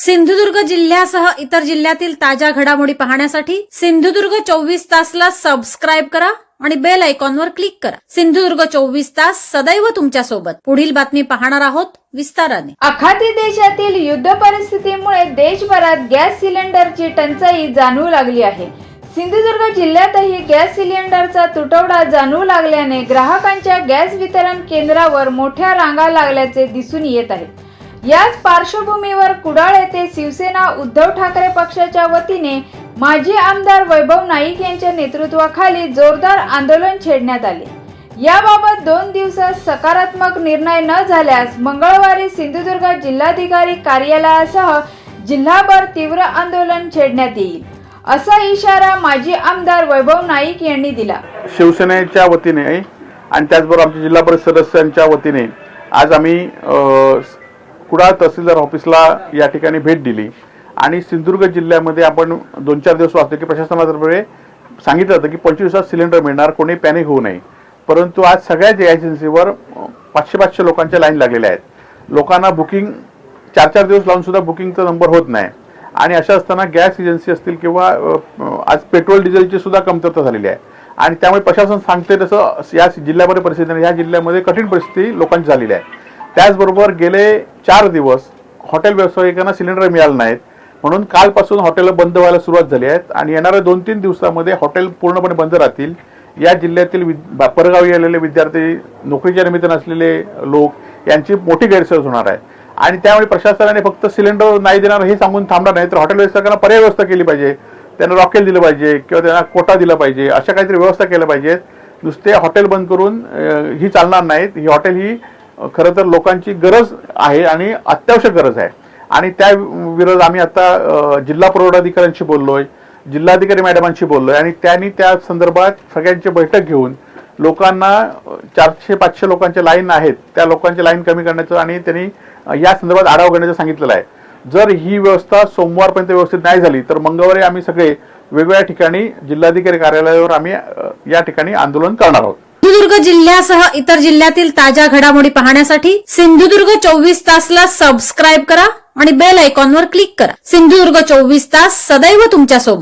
सिंधुदुर्ग जिल्ह्यासह इतर जिल्ह्यातील ताज्या घडामोडी पाहण्यासाठी सिंधुदुर्ग 24 तासला सबस्क्राइब करा आणि बेल आयकॉनवर क्लिक करा। सिंधुदुर्ग 24 तास सदैव तुमच्या सोबत। पुढील बातमी पाहणार आहोत विस्ताराने। आखाती देशातील युद्ध परिस्थितीमुळे देशभरात गॅस सिलेंडरची टंचाई जाणवू लागली आहे। सिंधुदुर्ग जिल्ह्यातही गॅस सिलेंडरचा तुटवडा जाणवू लागल्याने ग्राहकांच्या गॅस वितरण केंद्रावर मोठ्या रांगा लागल्याचे दिसून येत आहे। याच पार्श्वभूमीवर कुडाळ येथे शिवसेना उद्धव ठाकरे पक्षाच्या वतीने माजी आमदार वैभव नाईक यांच्या नेतृत्वाखाली जोरदार आंदोलन छेडण्यात आले। याबाबत 2 दिवसात सकारात्मक निर्णय न झाल्यास मंगळवारी सिंधुदुर्ग जिल्हाधिकारी कार्यालयासह जिल्हाभर तीव्र आंदोलन छेडण्यात येईल, असा इशारा माजी आमदार वैभव नाईक यांनी दिला। शिवसेनेच्या वतीने आणि त्याचबरोबर आमच्या जिल्हा परिषद सदस्यांच्या वतीने आज आम्ही कुडाळ तहसीलदार ऑफिसला या ठिकाणी भेट दिली आणि सिंधुदुर्ग जिल्ह्यामध्ये आपण 2-4 दिवस वाचले की प्रशासनातर्फे सांगितलं होतं की 25 दिवसात सिलेंडर मिळणार, कोणी पॅनिक होऊ नये। परंतु आज सगळ्याच एजन्सीवर 500 लोकांच्या लाईन लागलेल्या आहेत। लोकांना बुकिंग 4-4 दिवस लावून सुद्धा बुकिंगचा नंबर होत नाही आणि अशा असताना गॅस एजन्सी असतील किंवा आज पेट्रोल डिझेलची सुद्धा कमतरता झालेली आहे आणि त्यामुळे प्रशासन सांगते तसं या जिल्ह्यामध्ये परिस्थिती या जिल्ह्यामध्ये कठीण परिस्थिती लोकांची झालेली आहे। त्याचबरोबर गेले 4 दिवस हॉटेल व्यावसायिकांना सिलेंडर मिळाले नाहीत, म्हणून कालपासून हॉटेल बंद व्हायला सुरुवात झाली आहे आणि येणाऱ्या 2-3 दिवसामध्ये हॉटेल पूर्णपणे बंद राहतील। या जिल्ह्यातील परगावी आलेले विद्यार्थी, नोकरीच्या निमित्ताने असलेले लोक यांची मोठी गैरसोय होणार आहे आणि त्यामुळे प्रशासनाने फक्त सिलेंडर नाही देणार हे सांगून थांबणार नाही, तर हॉटेल व्यावसायिकांना पर्याय व्यवस्था केली पाहिजे, त्यांना रॉकेल दिलं पाहिजे किंवा त्यांना कोटा दिला पाहिजे, अशा काहीतरी व्यवस्था केल्या पाहिजेत। नुसते हॉटेल बंद करून ही चालणार नाहीत। ही हॉटेल ही खरं तर लोकांची गरज आहे आणि अत्यावश्यक गरज आहे आणि त्या विरोधात आम्ही आता जिल्हा पुरवठाधिकाऱ्यांशी बोललोय, जिल्हाधिकारी मॅडमांशी बोललोय आणि त्यांनी त्या संदर्भात सगळ्यांची बैठक घेऊन लोकांना 400-500 लोकांच्या लाईन आहेत त्या लोकांची लाईन कमी करण्याचं आणि त्यांनी या संदर्भात आढावा घेण्याचं सांगितलेलं आहे। जर ही व्यवस्था सोमवारपर्यंत व्यवस्थित नाही झाली तर मंगळवारी आम्ही सगळे वेगवेगळ्या ठिकाणी जिल्हाधिकारी कार्यालयावर आम्ही या ठिकाणी आंदोलन करणार आहोत। सिंधुदुर्ग जिल्ह्यासह इतर जिल्ह्यातील ताज्या घडामोडी पाहण्यासाठी सिंधुदुर्ग 24 तासला सबस्क्राइब करा आणि बेल आयकॉनवर क्लिक करा। सिंधुदुर्ग 24 तास सदैव तुमच्या सोबत।